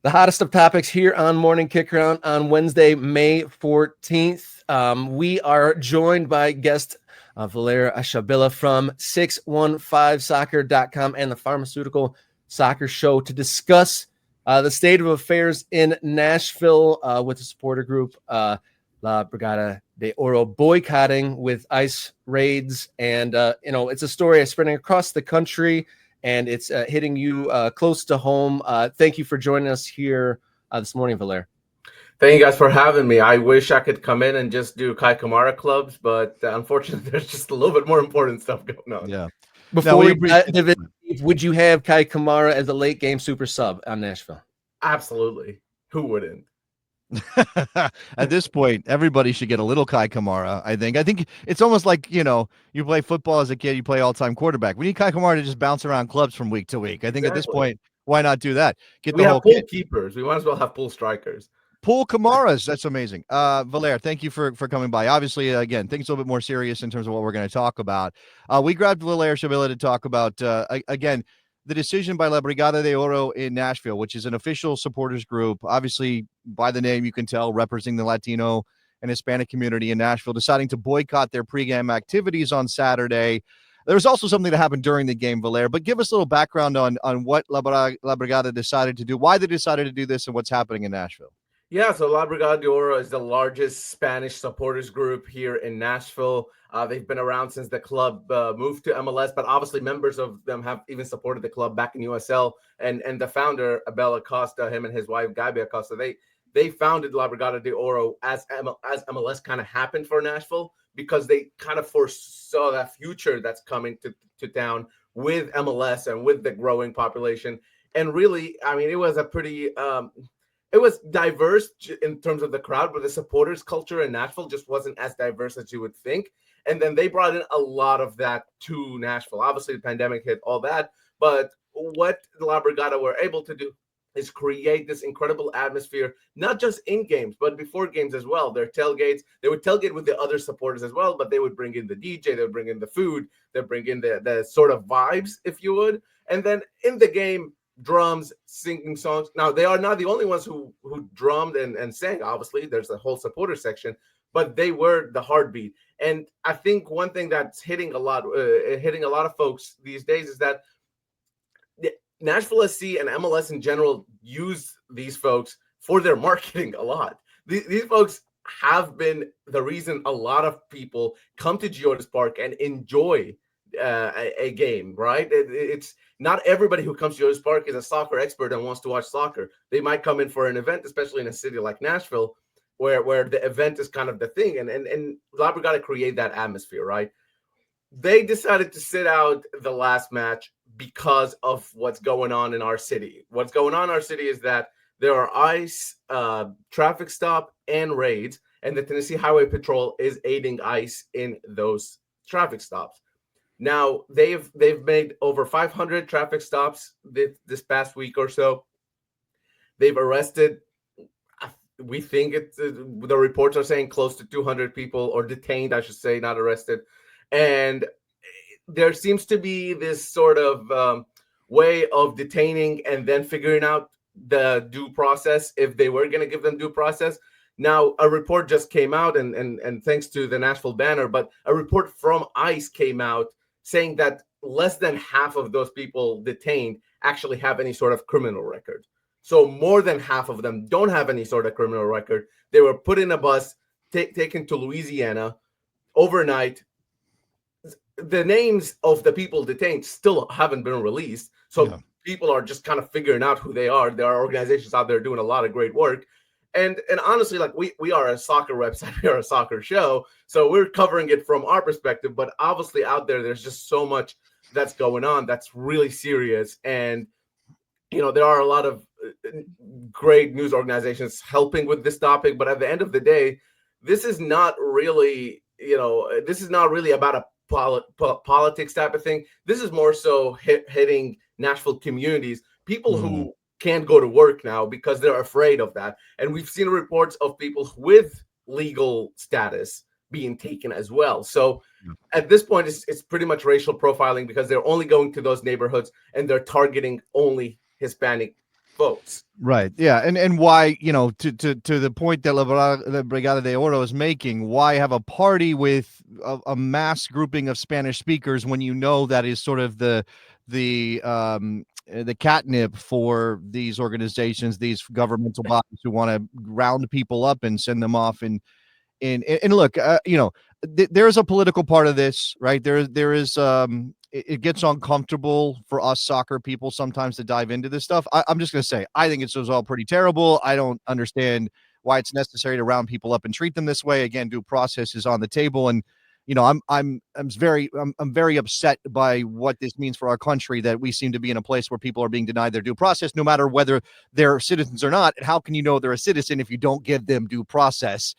The hottest of topics here on Morning Kick Around on Wednesday, May 14th. We are joined by guest Valair Shabilla from 615soccer.com and the Pharmaceutical Soccer Show to discuss the state of affairs in Nashville with the supporter group La Brigada de Oro boycotting with ICE raids. And, it's a story spreading across the country, and it's hitting you close to home. Thank you for joining us here this morning, Valair. Thank you guys for having me. I wish I could come in and just do Kai Kamara clubs, but unfortunately, there's just a little bit more important stuff going on. Yeah. Before we dive in, would you have Kai Kamara as a late game super sub on Nashville? Absolutely. Who wouldn't? At this point, everybody should get a little Kai Kamara, I think. I think it's almost like, you play football as a kid, you play all-time quarterback. We need Kai Kamara to just bounce around clubs from week to week. I think At this point, why not do that? We have pool keepers. We might as well have pool strikers. Pool Kamaras. That's amazing. Valair, thank you for coming by. Obviously, again, things a little bit more serious in terms of what we're going to talk about. We grabbed Valair Shabilla to talk about, again, the decision by La Brigada de Oro in Nashville, which is an official supporters group. Obviously, by the name, you can tell, representing the Latino and Hispanic community in Nashville, deciding to boycott their pregame activities on Saturday. There was also something that happened during the game, Valair, but give us a little background on what La Brigada decided to do, why they decided to do this, and what's happening in Nashville. Yeah, so La Brigada de Oro is the largest Spanish supporters group here in Nashville. They've been around since the club moved to MLS, but obviously members of them have even supported the club back in USL. And the founder, Abel Acosta, him and his wife, Gabi Acosta, they founded La Brigada de Oro as MLS kind of happened for Nashville, because they kind of foresaw that future that's coming to town with MLS and with the growing population. And really, I mean, it was a pretty... it was diverse in terms of the crowd, but the supporters culture in Nashville just wasn't as diverse as you would think. And then they brought in a lot of that to Nashville. Obviously, the pandemic hit all that. But what La Brigada were able to do is create this incredible atmosphere, not just in games, but before games as well. Their tailgates, they would tailgate with the other supporters as well, but they would bring in the DJ, they would bring in the food, they'd bring in the sort of vibes, if you would. And then in the game, drums, singing songs. Now, they are not the only ones who drummed and sang. Obviously, there's a whole supporter section, but they were the heartbeat. And I think one thing that's hitting a lot of folks these days is that Nashville SC and MLS in general use these folks for their marketing a lot. These folks have been the reason a lot of people come to Georges Park and enjoy a game, right? It's not everybody who comes to Georges Park is a soccer expert and wants to watch soccer. They might come in for an event, especially in a city like Nashville, where the event is kind of the thing. And La Brigada create that atmosphere, right? They decided to sit out the last match because of what's going on in our city. What's going on in our city is that there are ICE traffic stop and raids, and the Tennessee Highway Patrol is aiding ICE in those traffic stops. Now, they've made over 500 traffic stops this past week or so. They've arrested, we think the reports are saying close to 200 people, or detained, I should say, not arrested. And there seems to be this sort of way of detaining and then figuring out the due process, if they were going to give them due process. Now, a report just came out, and thanks to the Nashville Banner, but a report from ICE came out saying that less than half of those people detained actually have any sort of criminal record. So more than half of them don't have any sort of criminal record. They were put in a bus, taken to Louisiana overnight. The names of the people detained still haven't been released. So people are just kind of figuring out who they are. There are organizations out there doing a lot of great work. And honestly, like we are a soccer website, we are a soccer show, so we're covering it from our perspective. But obviously, out there's just so much that's going on that's really serious. And there are a lot of great news organizations helping with this topic. But at the end of the day, this is not really, about a politics type of thing. This is more so hitting Nashville communities, people who can't go to work now because they're afraid of that. And we've seen reports of people with legal status being taken as well. So at this point, it's pretty much racial profiling, because they're only going to those neighborhoods and they're targeting only Hispanic folks. Right. Yeah. And why, to the point that the Brigada de Oro is making, why have a party with a mass grouping of Spanish speakers when you know that is sort of the catnip for these organizations, these governmental bodies who want to round people up and send them off and look, there's a political part of this, right? There is it gets uncomfortable for us soccer people sometimes to dive into this stuff. I'm just going to say, I think it's all pretty terrible. I don't understand why it's necessary to round people up and treat them this way. Again, due process is on the table, and I'm very upset by what this means for our country, that we seem to be in a place where people are being denied their due process, no matter whether they're citizens or not. And how can you know they're a citizen if you don't give them due process?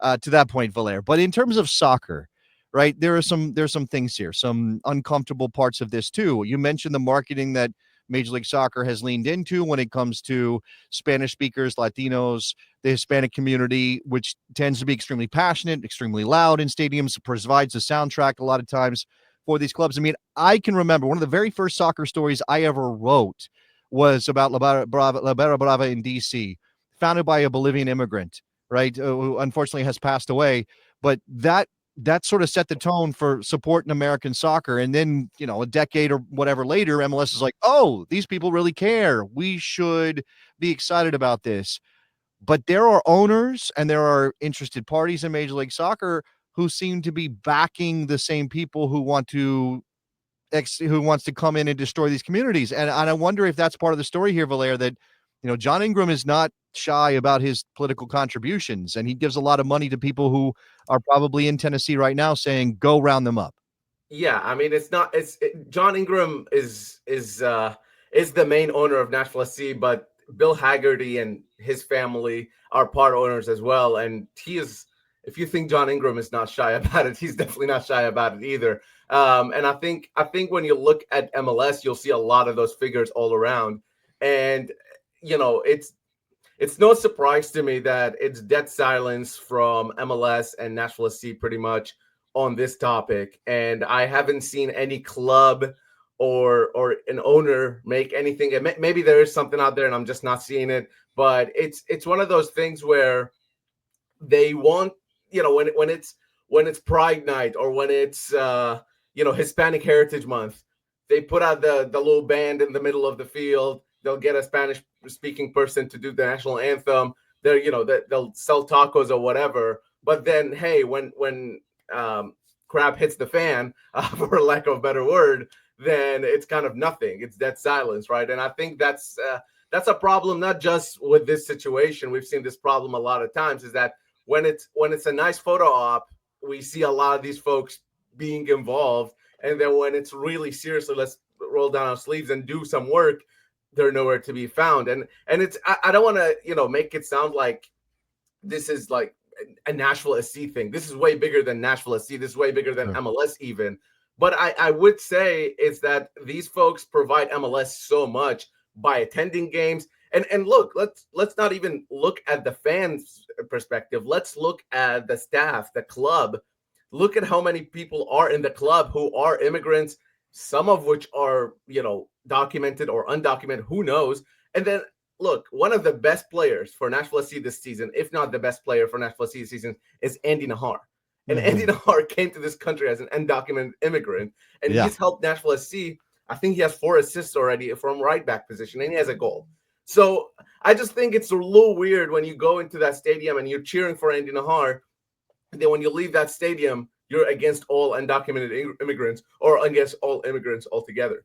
To that point, Valair. But in terms of soccer, right, there's some things here, some uncomfortable parts of this too. You mentioned the marketing that Major League Soccer has leaned into when it comes to Spanish speakers, Latinos, the Hispanic community, which tends to be extremely passionate, extremely loud in stadiums, provides a soundtrack a lot of times for these clubs. I mean, I can remember one of the very first soccer stories I ever wrote was about La Barra Brava in DC, founded by a Bolivian immigrant, right, who unfortunately has passed away. But that sort of set the tone for supporting American soccer. And then, a decade or whatever later, MLS is like, oh, these people really care. We should be excited about this. But there are owners and there are interested parties in Major League Soccer who seem to be backing the same people who wants to come in and destroy these communities. And I wonder if that's part of the story here, Valair, that, John Ingram is not shy about his political contributions, and he gives a lot of money to people who are probably in Tennessee right now saying, go round them up. Yeah, I mean, John Ingram is the main owner of Nashville SC, but Bill Haggerty and his family are part owners as well. And if you think John Ingram is not shy about it, he's definitely not shy about it either. And I think when you look at MLS, you'll see a lot of those figures all around. And, it's no surprise to me that it's dead silence from MLS and Nashville SC pretty much on this topic. And I haven't seen any club or an owner make anything. Maybe there is something out there and I'm just not seeing it. But it's one of those things where they want, when it's Pride Night or when it's Hispanic Heritage Month, they put out the little band in the middle of the field. They'll get a Spanish-speaking person to do the national anthem. They'll sell tacos or whatever. But then, hey, when crap hits the fan, for lack of a better word, then it's kind of nothing. It's dead silence, right? And I think that's a problem, not just with this situation. We've seen this problem a lot of times. Is that when it's a nice photo op, we see a lot of these folks being involved, and then when it's really seriously, let's roll down our sleeves and do some work, they're nowhere to be found. And it's I don't want to make it sound like this is like a Nashville SC thing. This is way bigger than Nashville SC. This is way bigger than MLS even. But I would say is that these folks provide MLS so much by attending games. And look, let's not even look at the fans' perspective. Let's look at the staff, the club. Look at how many people are in the club who are immigrants, some of which are, documented or undocumented, who knows? And then look, one of the best players for Nashville SC this season, if not the best player for Nashville SC this season, is Andy Nahar. And Andy Nahar came to this country as an undocumented immigrant, and he's helped Nashville SC. I think he has 4 assists already from right back position, and he has a goal. So I just think it's a little weird when you go into that stadium and you're cheering for Andy Nahar, and then when you leave that stadium, you're against all undocumented immigrants or against all immigrants altogether.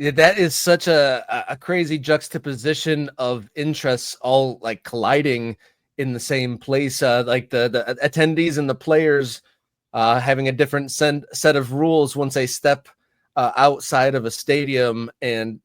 Yeah, that is such a crazy juxtaposition of interests all like colliding in the same place. Like the attendees and the players having a different set of rules once they step outside of a stadium, and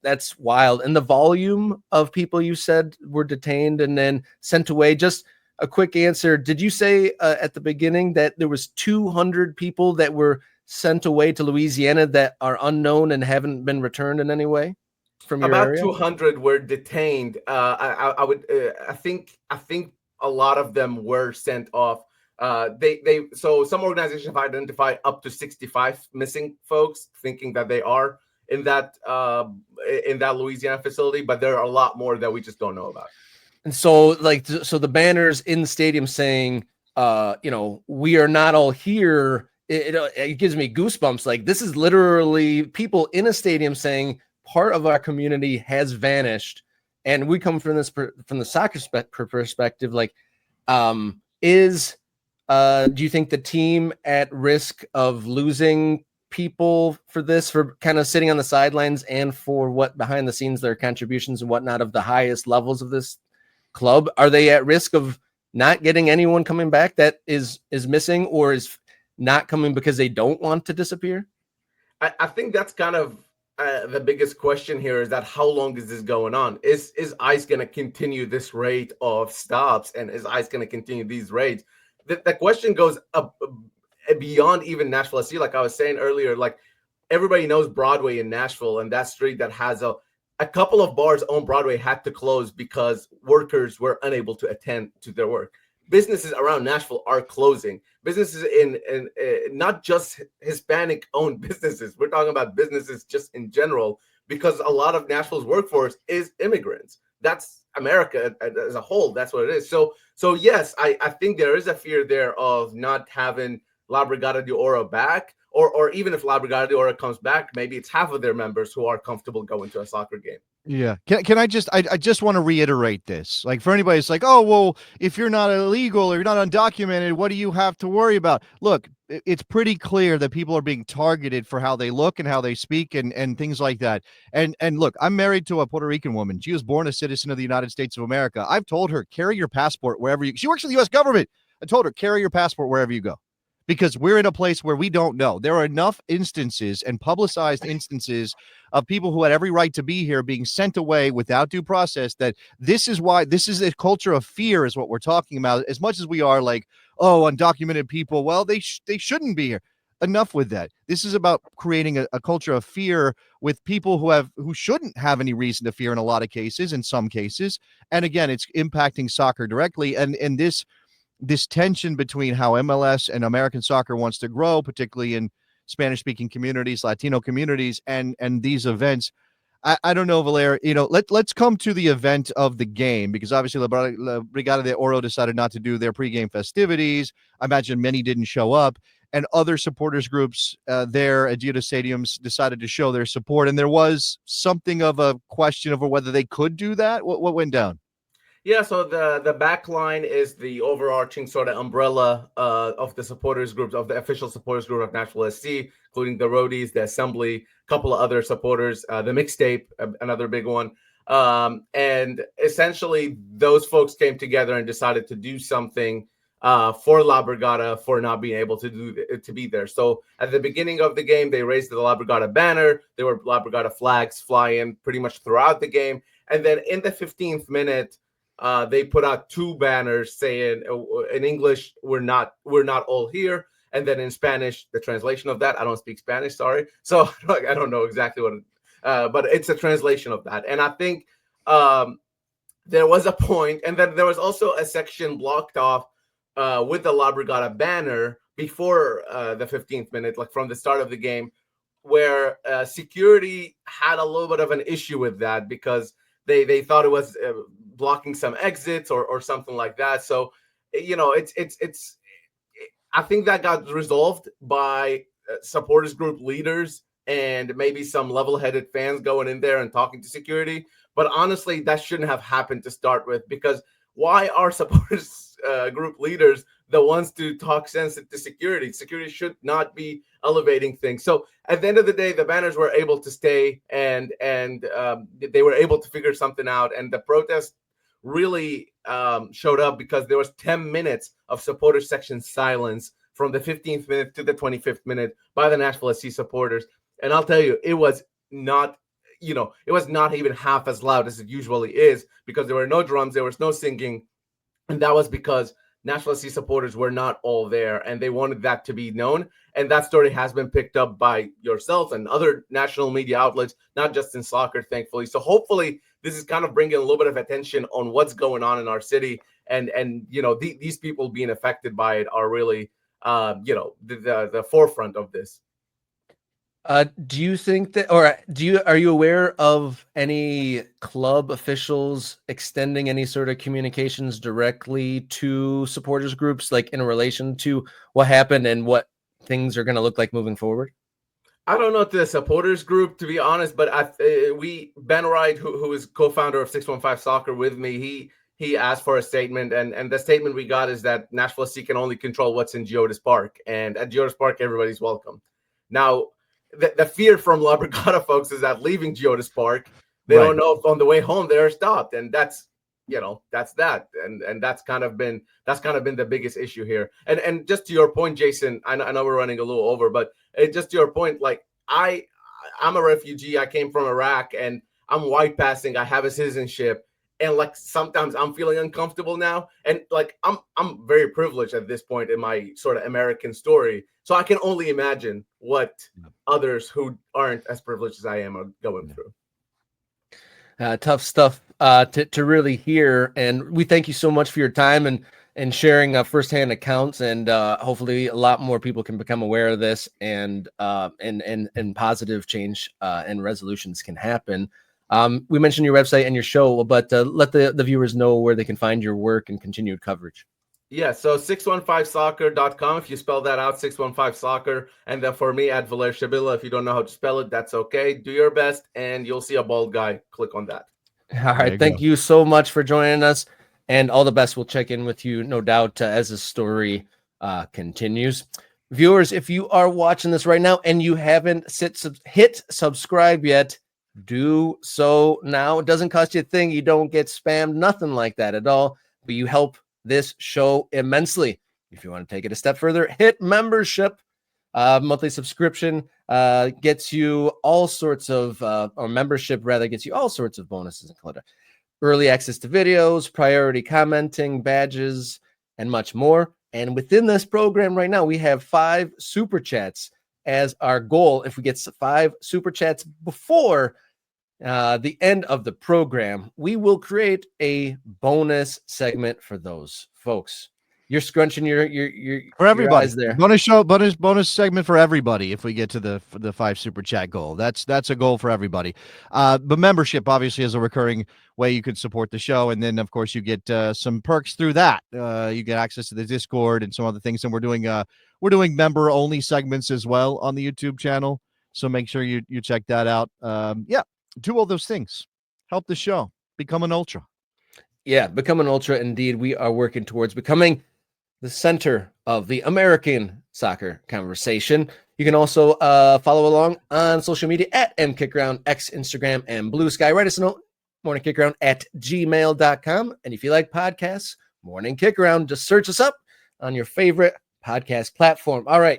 that's wild. And the volume of people you said were detained and then sent away. Just a quick answer. Did you say at the beginning that there was 200 people that were sent away to Louisiana that are unknown and haven't been returned in any way from your About area? 200 were detained. I think a lot of them were sent off. So some organizations have identified up to 65 missing folks, thinking that they are in that in that Louisiana facility, but there are a lot more that we just don't know about. And so, so the banners in the stadium saying, we are not all here. It gives me goosebumps. Like, this is literally people in a stadium saying part of our community has vanished, and we come from the soccer perspective. Like, do you think the team at risk of losing people for this, for kind of sitting on the sidelines, and for what behind the scenes their contributions and whatnot of the highest levels of this club? Are they at risk of not getting anyone coming back that is missing, or is not coming because they don't want to disappear? I think that's kind of the biggest question here, is that how long is this going on? Is ICE going to continue this rate of stops, and is ICE going to continue these rates? The question goes beyond even Nashville SC. Like I was saying earlier, like everybody knows Broadway in Nashville, and that street that has a couple of bars on Broadway had to close because workers were unable to attend to their work. Businesses around Nashville are closing. Businesses in not just Hispanic-owned businesses. We're talking about businesses just in general, because a lot of Nashville's workforce is immigrants. That's America as a whole. That's what it is. So yes, I think there is a fear there of not having La Brigada de Oro back. Or even if La Brigada de Oro comes back, maybe it's half of their members who are comfortable going to a soccer game. Yeah. Can I just want to reiterate this? Like, for anybody, it's like, oh, well, if you're not illegal or you're not undocumented, what do you have to worry about? Look, it's pretty clear that people are being targeted for how they look and how they speak and things like that. And look, I'm married to a Puerto Rican woman. She was born a citizen of the United States of America. I've told her, carry your passport wherever she works for the U.S. government. I told her, carry your passport wherever you go. Because we're in a place where we don't know. There are enough instances and publicized instances of people who had every right to be here being sent away without due process, that this is why this is a culture of fear is what we're talking about. As much as we are like, oh, undocumented people, well, they shouldn't be here. Enough with that. This is about creating a culture of fear with people who shouldn't have any reason to fear in a lot of cases, in some cases. And again, it's impacting soccer directly. And this tension between how MLS and American soccer wants to grow, particularly in Spanish-speaking communities, Latino communities, and these events. I don't know, Valair, let's come to the event of the game, because obviously La Brigada de Oro decided not to do their pregame festivities. I imagine many didn't show up, and other supporters groups there at Gio Stadiums decided to show their support, and there was something of a question over whether they could do that. What went down? Yeah, so the back line is the overarching sort of umbrella of the supporters groups, of the official supporters group of Nashville SC, including the roadies, the assembly, a couple of other supporters, the mixtape, another big one. And essentially, those folks came together and decided to do something for La Brigada for not being able to be there. So at the beginning of the game, they raised the La Brigada banner. There were La Brigada flags flying pretty much throughout the game. And then in the 15th minute, they put out two banners saying in English, we're not all here. And then in Spanish, the translation of that, I don't speak Spanish, sorry. So I don't know exactly what, but it's a translation of that. And I think there was a point, and then there was also a section blocked off with the La Brigada banner before the 15th minute, like from the start of the game, where security had a little bit of an issue with that, because they thought it was blocking some exits or something like that. So, it's I think that got resolved by supporters group leaders and maybe some level-headed fans going in there and talking to security. But honestly, that shouldn't have happened to start with, because why are supporters group leaders the ones to talk sense to security? Security should not be elevating things. So at the end of the day, the banners were able to stay, and they were able to figure something out. And the protest really showed up because there was 10 minutes of supporter section silence from the 15th minute to the 25th minute by the Nashville SC supporters. And I'll tell you, it was not even half as loud as it usually is, because there were no drums, there was no singing. And that was because Nashville SC supporters were not all there, and they wanted that to be known. And that story has been picked up by yourself and other national media outlets, not just in soccer, thankfully. So hopefully this is kind of bringing a little bit of attention on what's going on in our city. And these people being affected by it are really, the forefront of this. Do you think that, or are you aware of any club officials extending any sort of communications directly to supporters groups, like in relation to what happened and what things are going to look like moving forward? I don't know the supporters group, to be honest, but Ben Wright, who is co-founder of 615 Soccer with me, he asked for a statement, and the statement we got is that Nashville SC can only control what's in Geodis Park, and at Geodis Park, everybody's welcome. Now, the fear from La Brigada folks is that leaving Geodis Park, they don't know if on the way home they're stopped, and that's that, and that's kind of been the biggest issue here. And just to your point, Jason, I know we're running a little over, but just to your point, like I'm a refugee. I came from Iraq, and I'm white passing. I have a citizenship, and like sometimes I'm feeling uncomfortable now, and like I'm very privileged at this point in my sort of American story. So I can only imagine what others who aren't as privileged as I am are going through. Tough stuff to really hear, and we thank you so much for your time and sharing firsthand accounts, and hopefully a lot more people can become aware of this, and positive change and resolutions can happen. We mentioned your website and your show, but let the viewers know where they can find your work and continued coverage. Yeah, so 615soccer.com, if you spell that out, 615soccer, and then for me at Valair Shabilla, if you don't know how to spell it, that's okay. Do your best, and you'll see a bald guy. Click on that. All right, thank you so much for joining us, and all the best. We'll check in with you, no doubt, as the story continues. Viewers, if you are watching this right now and you haven't hit subscribe yet, do so now. It doesn't cost you a thing. You don't get spammed, nothing like that at all, but you help this show immensely. If you want to take it a step further, hit membership. Monthly subscription gets you all sorts of, or membership rather, gets you all sorts of bonuses, including early access to videos, priority commenting, badges, and much more. And within this program right now, we have 5 super chats as our goal. If we get 5 super chats before the end of the program, we will create a bonus segment for those folks. You're scrunching your for everybody your eyes there. Bonus segment for everybody. If we get to the 5 super chat goal, that's a goal for everybody. But membership obviously is a recurring way you could support the show, and then of course you get some perks through that. You get access to the Discord and some other things, and we're doing member only segments as well on the YouTube channel. So make sure you check that out. Do all those things. Help the show. Become an ultra. Yeah, become an ultra. Indeed, we are working towards becoming the center of the American soccer conversation. You can also follow along on social media at MKickground, X, Instagram, and Blue Sky. Write us a note, morningkickground@gmail.com. And if you like podcasts, Morning Kick Around, just search us up on your favorite podcast platform. All right,